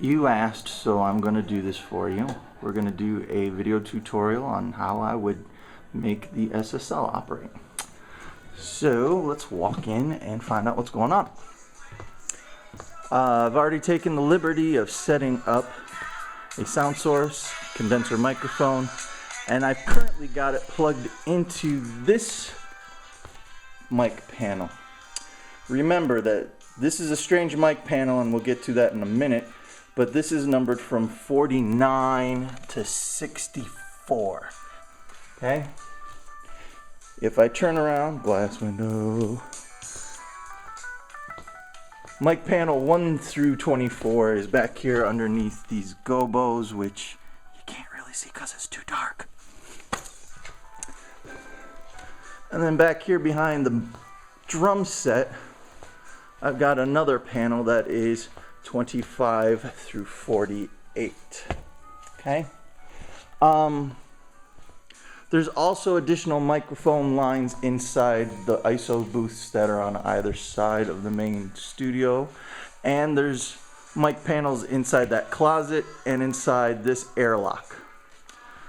You asked, so I'm going to do this for you. We're going to do a video tutorial on how I would make the SSL operate. So let's walk in and find out what's going on. I've already taken the liberty of setting up a sound source, condenser microphone, and I've currently got it plugged into this mic panel. Remember that this is a strange mic panel, and we'll get to that in a minute, but this is numbered from 49 to 64. Okay? If I turn around, glass window, mic panel 1 through 24 is back here underneath these gobos, which you can't really see because it's too dark. And then back here behind the drum set, I've got another panel that is 25 through 48. Okay? There's also additional microphone lines inside the ISO booths that are on either side of the main studio. And there's mic panels inside that closet and inside this airlock.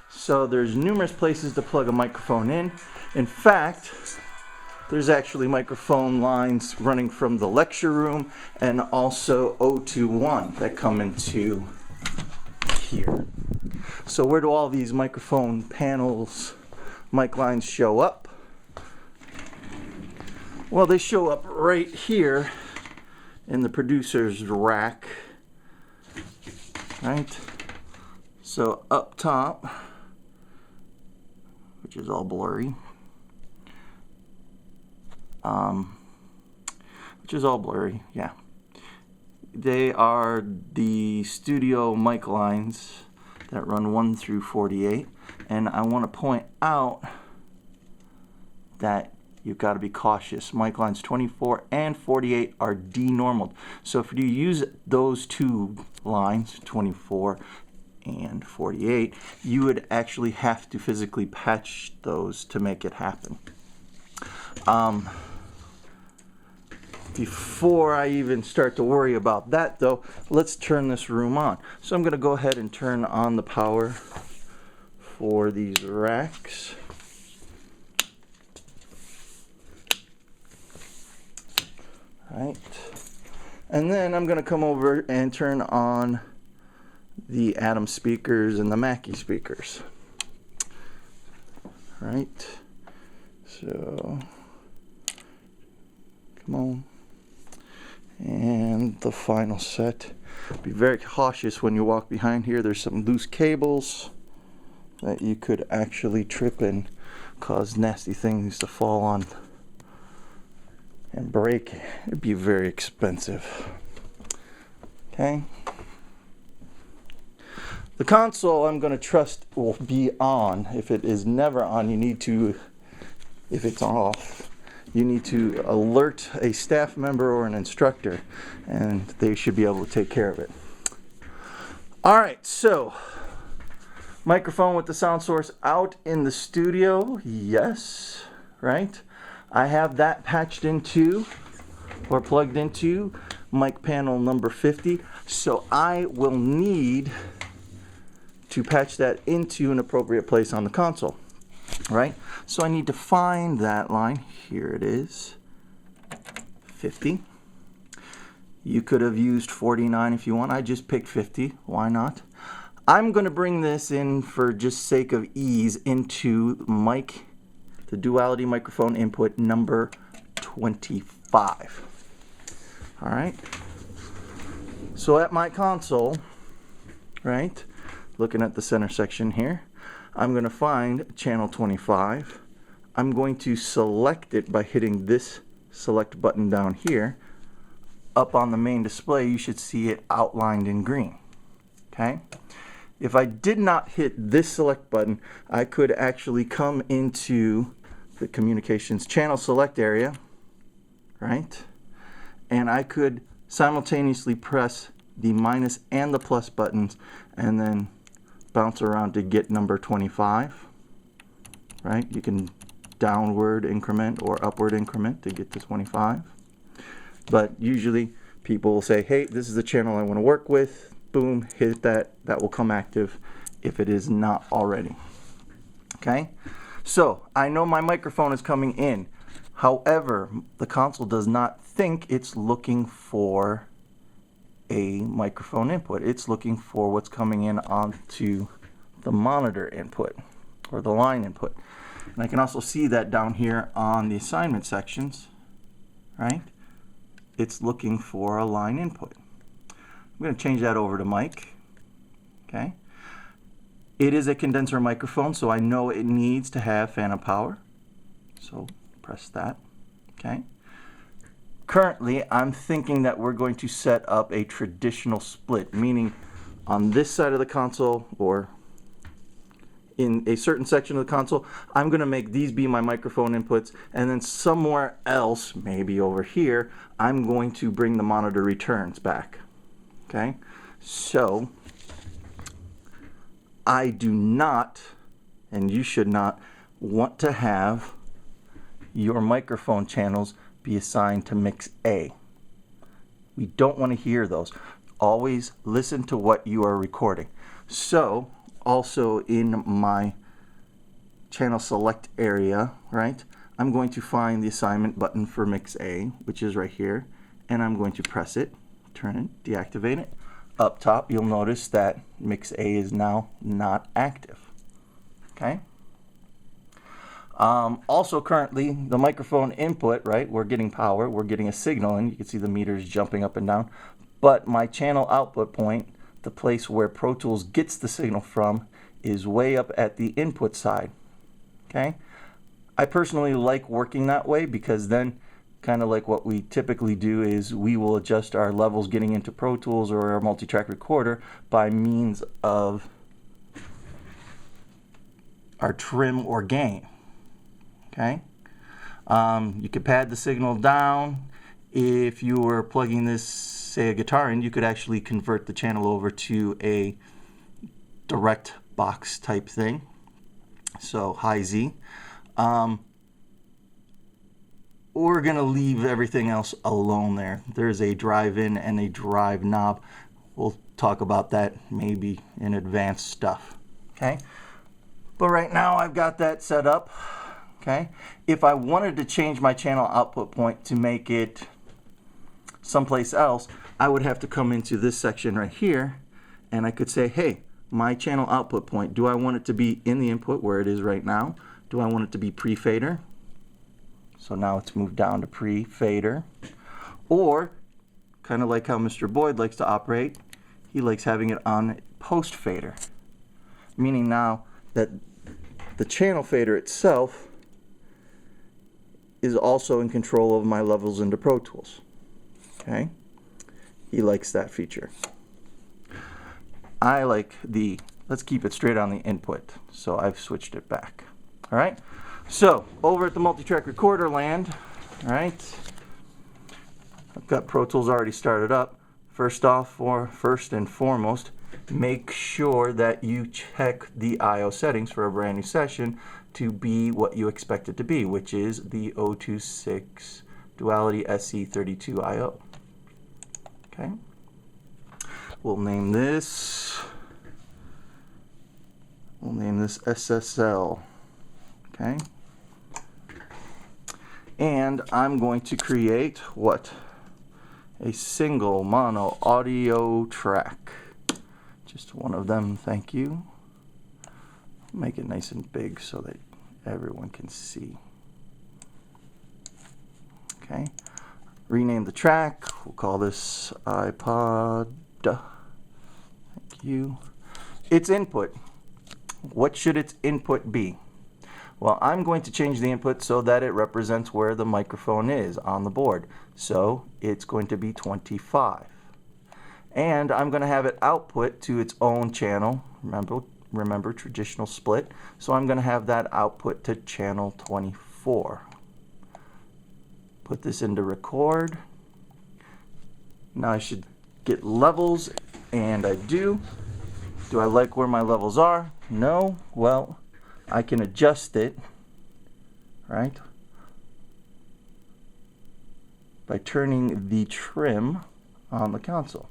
So there's numerous places to plug a microphone in. In fact, there's actually microphone lines running from the lecture room and also 021 that come into here. So where do all these microphone panels, mic lines show up? Well, they show up right here in the producer's rack, right? So up top, which is all blurry, yeah. They are the studio mic lines that run 1 through 48, and I want to point out that you've got to be cautious. Mic lines 24 and 48 are denormaled. So if you use those two lines, 24 and 48, you would actually have to physically patch those to make it happen. Before I even start to worry about that though, let's turn this room on. So I'm going to go ahead and turn on the power for these racks. Right. And then I'm going to come over and turn on the Atom speakers and the Mackie speakers. Right. So come on. And the final set. Be very cautious when you walk behind here. There's some loose cables that you could actually trip and cause nasty things to fall on and break. It'd be very expensive. Okay. The console I'm going to trust will be on. If it is never on, you need to, if it's off, you need to alert a staff member or an instructor, and they should be able to take care of it. All right, so microphone with the sound source out in the studio, yes, right? I have that patched into or plugged into mic panel number 50, so I will need to patch that into an appropriate place on the console. Right? So I need to find that line. Here it is. 50. You could have used 49 if you want. I just picked 50. Why not? I'm going to bring this in for just sake of ease into the Duality microphone input number 25. All right. So at my console, right, looking at the center section here, I'm going to find channel 25. I'm going to select it by hitting this select button down here. Up on the main display, you should see it outlined in green. Okay? If I did not hit this select button, I could actually come into the communications channel select area, right? And I could simultaneously press the minus and the plus buttons and then bounce around to get number 25, right? You can downward increment or upward increment to get to 25. But usually people will say, hey, this is the channel I want to work with. boom, hit that. That will come active if it is not already. Okay, so I know my microphone is coming in. However, the console does not think it's looking for a microphone input. It's looking for what's coming in onto the monitor input or the line input. And I can also see that down here on the assignment sections, right? It's looking for a line input. I'm going to change that over to mic. Okay. It is a condenser microphone, so I know it needs to have phantom power. So press that. Okay. Currently, I'm thinking that we're going to set up a traditional split, meaning on this side of the console or in a certain section of the console, I'm going to make these be my microphone inputs, and then somewhere else, maybe over here, I'm going to bring the monitor returns back. Okay, so I do not, and you should not, want to have your microphone channels be assigned to mix A. We don't want to hear those. Always listen to what you are recording. So also in my channel select area, right, I'm going to find the assignment button for mix A, which is right here, and I'm going to press it, turn it, deactivate it. Up top, you'll notice that mix A is now not active. Okay. Also currently, the microphone input, right, we're getting power, we're getting a signal, and you can see the meters jumping up and down. But my channel output point, the place where Pro Tools gets the signal from, is way up at the input side. Okay. I personally like working that way because then, kind of like what we typically do, is we will adjust our levels getting into Pro Tools or our multi-track recorder by means of our trim or gain. Okay, you could pad the signal down. If you were plugging this, say, a guitar in, you could actually convert the channel over to a direct box type thing, so high Z. We're going to leave everything else alone there. There's a drive in and a drive knob. We'll talk about that maybe in advanced stuff. Okay, but right now I've got that set up. Okay, if I wanted to change my channel output point to make it someplace else, I would have to come into this section right here, and I could say, hey, my channel output point, do I want it to be in the input where it is right now? Do I want it to be pre-fader? So now it's moved down to pre-fader. Or, kind of like how Mr. Boyd likes to operate, he likes having it on post-fader. Meaning now that the channel fader itself is also in control of my levels into Pro Tools. Okay, he likes that feature. I like the, let's keep it straight on the input, so I've switched it back. All right, so over at the multi-track recorder land, all right, I've got Pro Tools already started up. First and foremost, make sure that you check the I/O settings for a brand new session to be what you expect it to be, which is the 026 Duality SE32 I/O. Okay. We'll name this SSL. Okay. And I'm going to create what? A single mono audio track. Just one of them, thank you. Make it nice and big so that everyone can see. Okay. Rename the track. We'll call this iPod. Thank you. Its input. What should its input be? Well, I'm going to change the input so that it represents where the microphone is on the board. So it's going to be 25. And I'm going to have it output to its own channel. Remember traditional split. So I'm going to have that output to channel 24. Put this into record. Now I should get levels, and I do. Do I like where my levels are? No. Well, I can adjust it, right, by turning the trim on the console,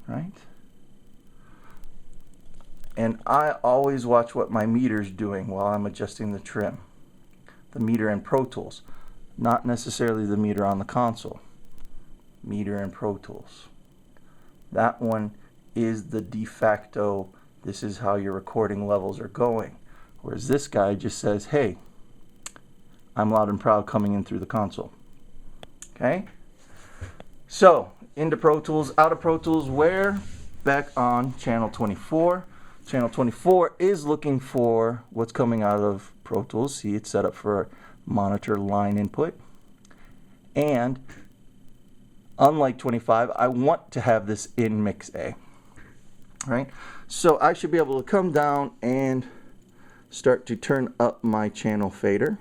right? And I always watch what my meter's doing while I'm adjusting the trim. The meter in Pro Tools, not necessarily the meter on the console. Meter in Pro Tools. That one is the de facto, this is how your recording levels are going. Whereas this guy just says, hey, I'm loud and proud coming in through the console. Okay? So, into Pro Tools, out of Pro Tools, where? Back on channel 24. Channel 24 is looking for what's coming out of Pro Tools. See, it's set up for monitor line input. And unlike 25, I want to have this in mix A. Right? So I should be able to come down and start to turn up my channel fader.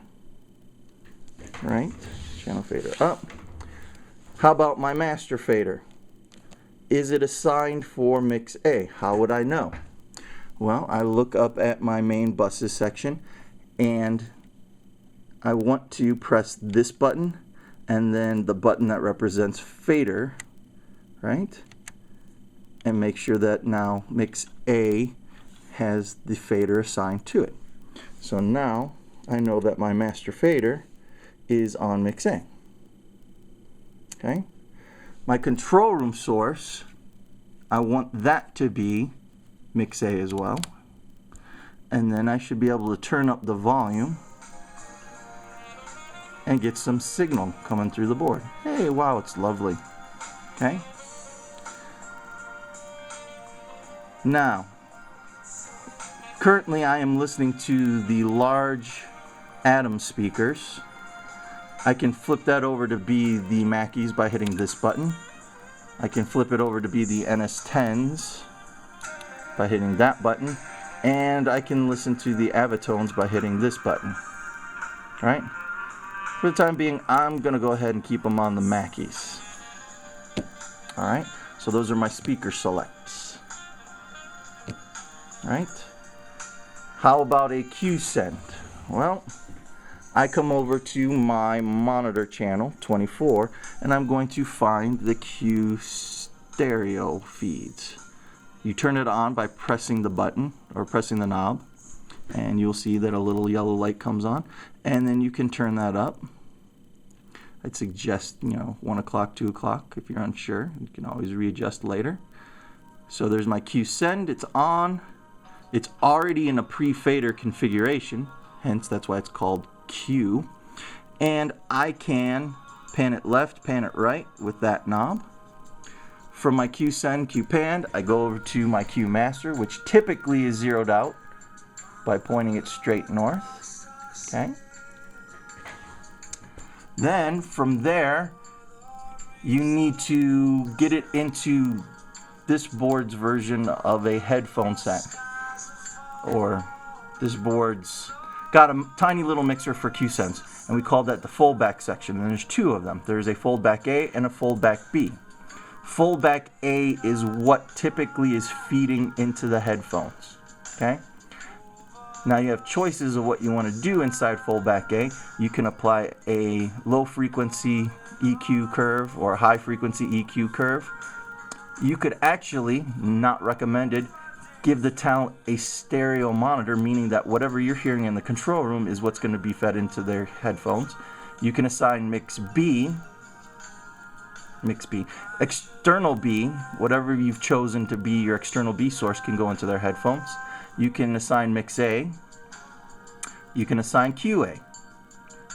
Right? Channel fader up. How about my master fader? Is it assigned for mix A? How would I know? Well, I look up at my main buses section and I want to press this button and then the button that represents fader, right? And make sure that now mix A has the fader assigned to it. So now I know that my master fader is on mix A. Okay? My control room source, I want that to be mix A as well. And then I should be able to turn up the volume and get some signal coming through the board. Hey, wow, it's lovely. Okay? Now, currently I am listening to the large Atom speakers. I can flip that over to be the Mackies by hitting this button. I can flip it over to be the NS10s by hitting that button. And I can listen to the Avatones by hitting this button. Right? For the time being, I'm going to go ahead and keep them on the Mackies. Alright? So those are my speaker selects. Right? How about a Q send? Well, I come over to my monitor channel 24 and I'm going to find the Q stereo feeds. You turn it on by pressing the button or pressing the knob and you'll see that a little yellow light comes on and then you can turn that up. I'd suggest 1 o'clock, 2 o'clock if you're unsure. You can always readjust later. So there's my Q send, it's on. It's already in a pre-fader configuration, hence that's why it's called Q. And I can pan it left, pan it right with that knob. From my Q send, Q panned, I go over to my Q master, which typically is zeroed out by pointing it straight north. Okay. Then from there, you need to get it into this board's version of a headphone set. Or this board's got a tiny little mixer for Q sends, and we call that the foldback section. And there's two of them. There's a foldback A and a foldback B. Foldback A is what typically is feeding into the headphones. Okay? Now you have choices of what you want to do inside foldback A. You can apply a low frequency EQ curve or a high frequency EQ curve. You could actually, not recommended, give the talent a stereo monitor, meaning that whatever you're hearing in the control room is what's going to be fed into their headphones. You can assign mix B, external B, whatever you've chosen to be your external B source can go into their headphones. You can assign mix A. You can assign QA.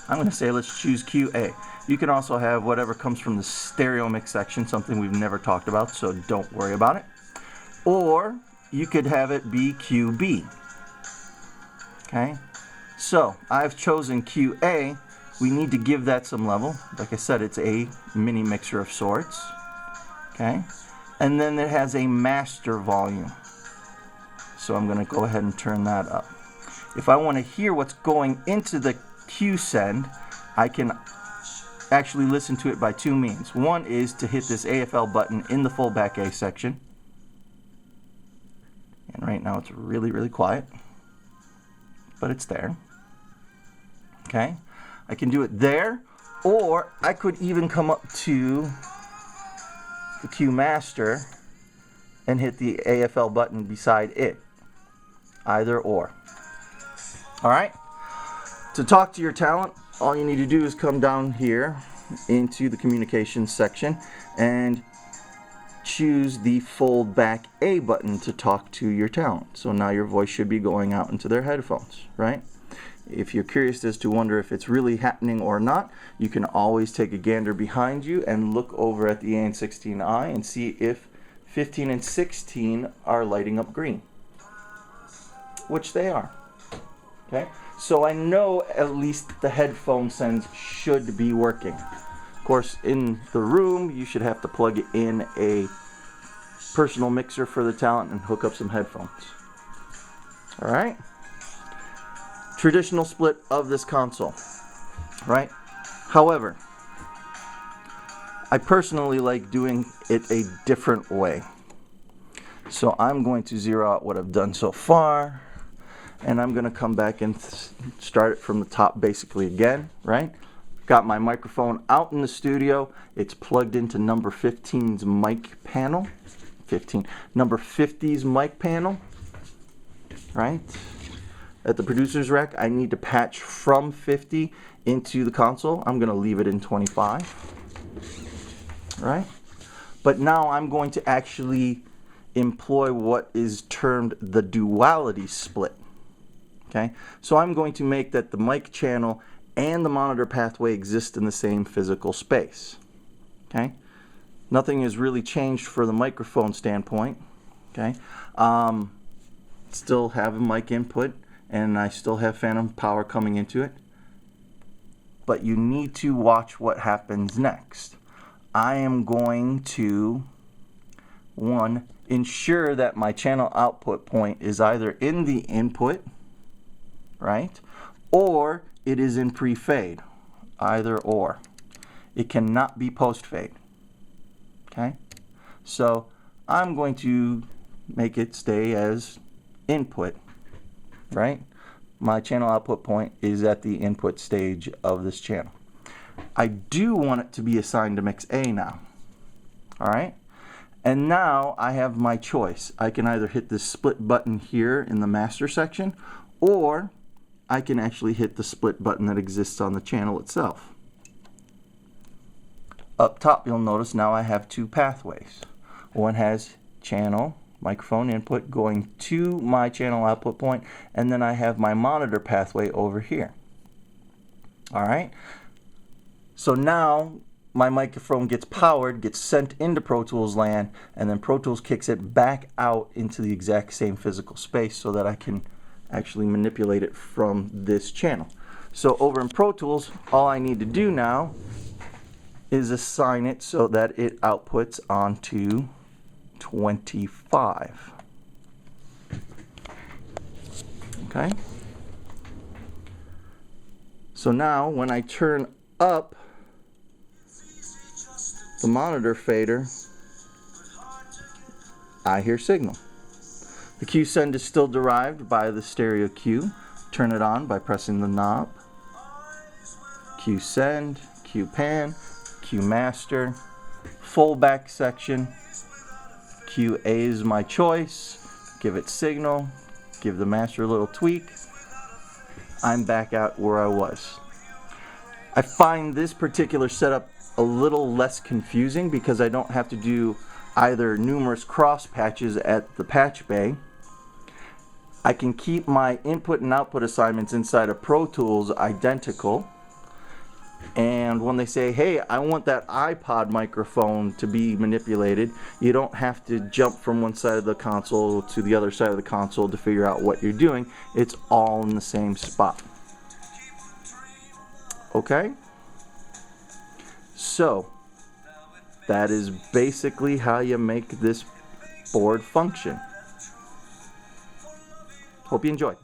I'm going to say let's choose QA. You can also have whatever comes from the stereo mix section, something we've never talked about, so don't worry about it. Or you could have it be QB. Okay? So, I've chosen QA. We need to give that some level. Like I said, it's a mini mixer of sorts. Okay? And then it has a master volume. So I'm going to go ahead and turn that up. If I want to hear what's going into the Q send, I can actually listen to it by two means. One is to hit this AFL button in the foldback A section. And right now it's really, really quiet. But it's there. Okay? I can do it there, or I could even come up to the Q master and hit the AFL button beside it. either or. All right? To talk to your talent, all you need to do is come down here into the communications section and choose the fold back A button to talk to your talent. So now your voice should be going out into their headphones, right? If you're curious as to wonder if it's really happening or not, you can always take a gander behind you and look over at the AN16i and see if 15 and 16 are lighting up green, which they are. Okay, so I know at least the headphone sends should be working. Of course, in the room, you should have to plug in a personal mixer for the talent and hook up some headphones. All right. Traditional split of this console, right? However, I personally like doing it a different way. So I'm going to zero out what I've done so far, and I'm going to come back and start it from the top basically again, right? Got my microphone out in the studio. It's plugged into number 15's mic panel. Number 50's mic panel, right? At the producer's rack, I need to patch from 50 into the console. I'm going to leave it in 25, right? But now I'm going to actually employ what is termed the duality split. Okay, so I'm going to make that the mic channel and the monitor pathway exist in the same physical space. Okay, nothing has really changed for the microphone standpoint. Okay, still have a mic input and I still have phantom power coming into it. But you need to watch what happens next. I am going to, one, ensure that my channel output point is either in the input, right, or it is in pre-fade, either or. It cannot be post-fade. Okay, so I'm going to make it stay as input, right? My channel output point is at the input stage of this channel. I do want it to be assigned to mix A now. All right, and now I have my choice. I can either hit this split button here in the master section, or I can actually hit the split button that exists on the channel itself. Up top, you'll notice now I have two pathways. One has channel, microphone input going to my channel output point, and then I have my monitor pathway over here. All right, so now my microphone gets powered, gets sent into Pro Tools land, and then Pro Tools kicks it back out into the exact same physical space so that I can actually manipulate it from this channel. So over in Pro Tools, all I need to do now is assign it so that it outputs onto 25. Okay? So now when I turn up the monitor fader, I hear signal. The Q send is still derived by the stereo Q. Turn it on by pressing the knob. Q send, Q pan, Q master, fold back section. Q A is my choice. Give it signal. Give the master a little tweak. I'm back out where I was. I find this particular setup a little less confusing because I don't have to do either numerous cross patches at the patch bay. I can keep my input and output assignments inside of Pro Tools identical. And when they say, hey, I want that iPod microphone to be manipulated, you don't have to jump from one side of the console to the other side of the console to figure out what you're doing. It's all in the same spot. Okay? So, that is basically how you make this board function. Hope you enjoyed.